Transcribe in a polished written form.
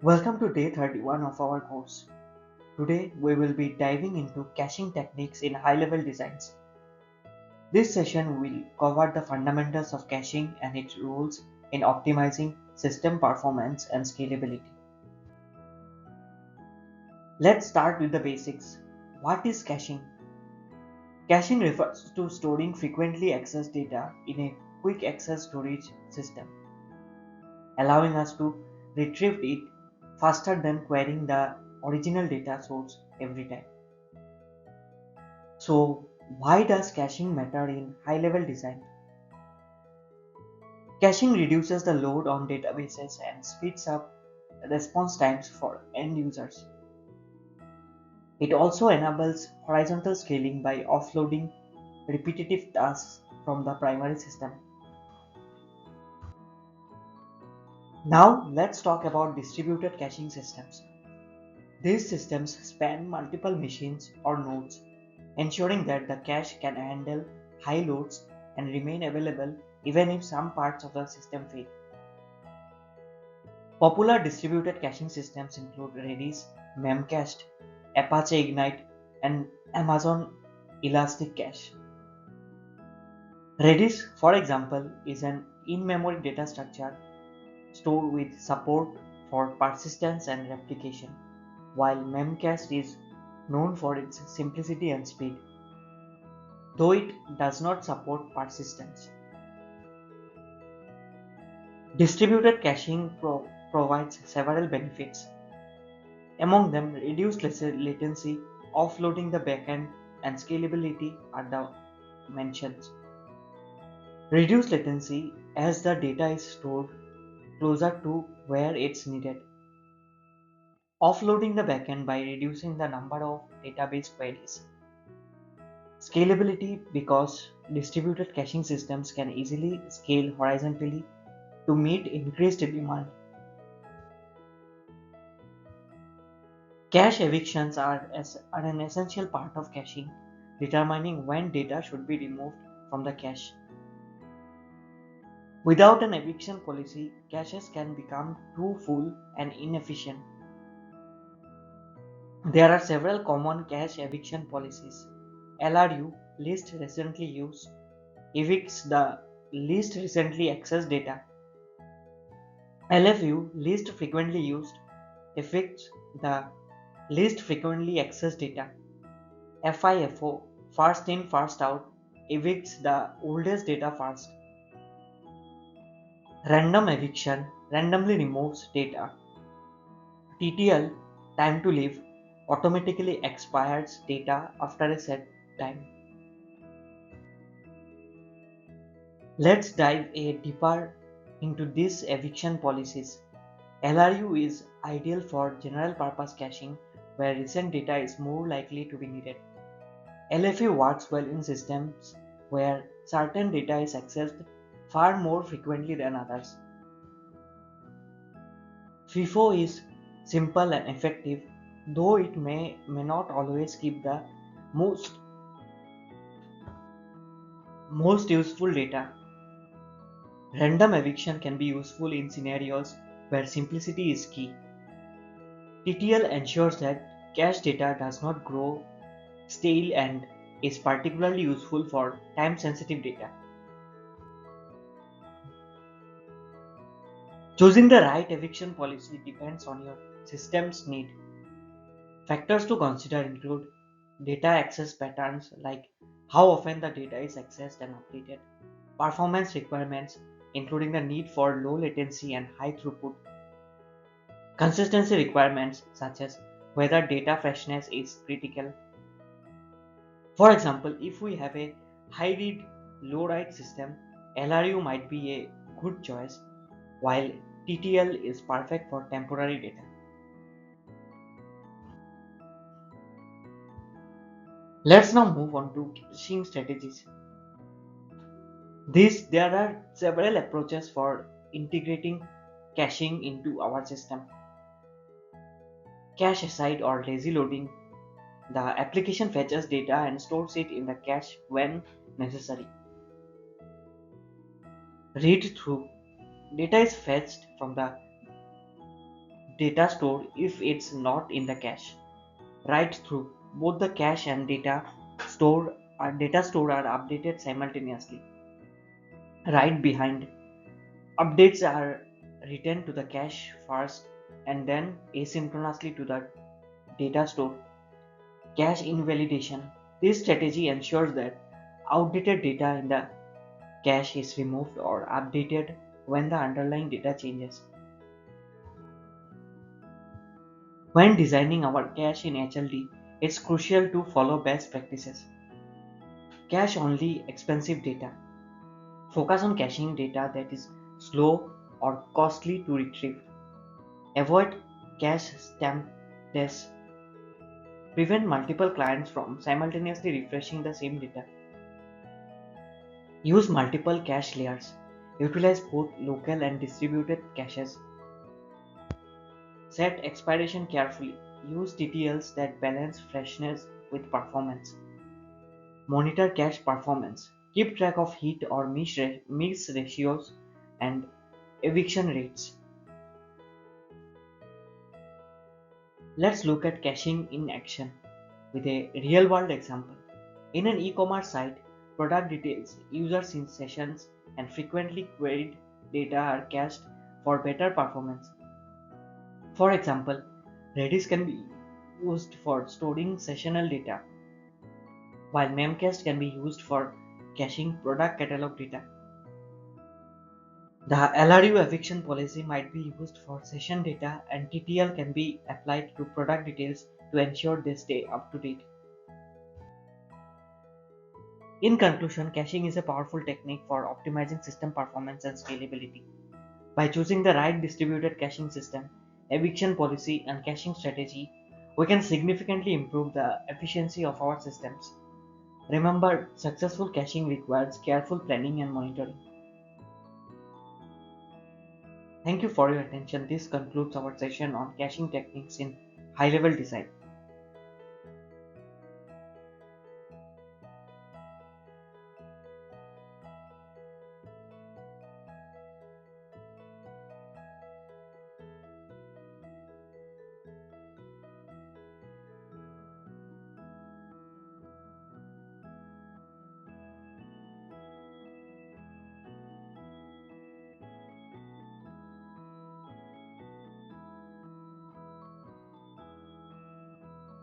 Welcome to day 31 of our course. Today we will be diving into caching techniques in high-level designs. This session will cover the fundamentals of caching and its roles in optimizing system performance and scalability. Let's start with the basics. What is caching? Caching refers to storing frequently accessed data in a quick access storage system, allowing us to retrieve it faster than querying the original data source every time. So, why does caching matter in high level design? Caching reduces the load on databases and speeds up response times for end users. It also enables horizontal scaling by offloading repetitive tasks from the primary system. Now, let's talk about distributed caching systems. These systems span multiple machines or nodes, ensuring that the cache can handle high loads and remain available even if some parts of the system fail. Popular distributed caching systems include Redis, Memcached, Apache Ignite, and Amazon Elastic Cache. Redis, for example, is an in-memory data structure stored with support for persistence and replication, while Memcached is known for its simplicity and speed, though it does not support persistence. Distributed caching provides several benefits. Among them, reduced latency, offloading the backend, and scalability are the mentions. Reduced latency as the data is stored closer to where it's needed. Offloading the backend by reducing the number of database queries. Scalability because distributed caching systems can easily scale horizontally to meet increased demand. Cache evictions are an essential part of caching, determining when data should be removed from the cache. Without an eviction policy, caches can become too full and inefficient. There are several common cache eviction policies. LRU, least recently used, evicts the least recently accessed data. LFU, least frequently used, evicts the least frequently accessed data. FIFO, first in first out, evicts the oldest data first. Random eviction randomly removes data. TTL, time to live, automatically expires data after a set time. Let's dive a deeper into these eviction policies. LRU is ideal for general purpose caching where recent data is more likely to be needed. LFU works well in systems where certain data is accessed far more frequently than others. FIFO is simple and effective, though it may not always keep the most most useful data. Random eviction can be useful in scenarios where simplicity is key. TTL ensures that cache data does not grow stale and is particularly useful for time-sensitive data. Choosing the right eviction policy depends on your system's need. Factors to consider include data access patterns like how often the data is accessed and updated, performance requirements including the need for low latency and high throughput, consistency requirements such as whether data freshness is critical. For example, if we have a high read low write system, LRU might be a good choice while TTL is perfect for temporary data. Let's now move on to caching strategies. There are several approaches for integrating caching into our system. Cache aside or lazy loading, the application fetches data and stores it in the cache when necessary. Read through, data is fetched from the data stored if it's not in the cache. Right through, both the cache and data stored are updated simultaneously. Right behind, updates are written to the cache first and then asynchronously to the data store. Cache invalidation. This strategy ensures that outdated data in the cache is removed or updated when the underlying data changes. When designing our cache in HLD, it's crucial to follow best practices. Cache only expensive data. Focus on caching data that is slow or costly to retrieve. Avoid cache stampless. Prevent multiple clients from simultaneously refreshing the same data. Use multiple cache layers. Utilize both local and distributed caches. Set expiration carefully. Use TTLs that balance freshness with performance. Monitor cache performance. Keep track of hit or miss ratios and eviction rates. Let's look at caching in action with a real world example. In an e-commerce site, product details, users in sessions, and frequently queried data are cached for better performance. For example, Redis can be used for storing sessional data, while Memcached can be used for caching product catalog data. The LRU eviction policy might be used for session data, and TTL can be applied to product details to ensure they stay up to date. In conclusion, caching is a powerful technique for optimizing system performance and scalability. By choosing the right distributed caching system, eviction policy, and caching strategy, we can significantly improve the efficiency of our systems. Remember, successful caching requires careful planning and monitoring. Thank you for your attention. This concludes our session on caching techniques in high level design.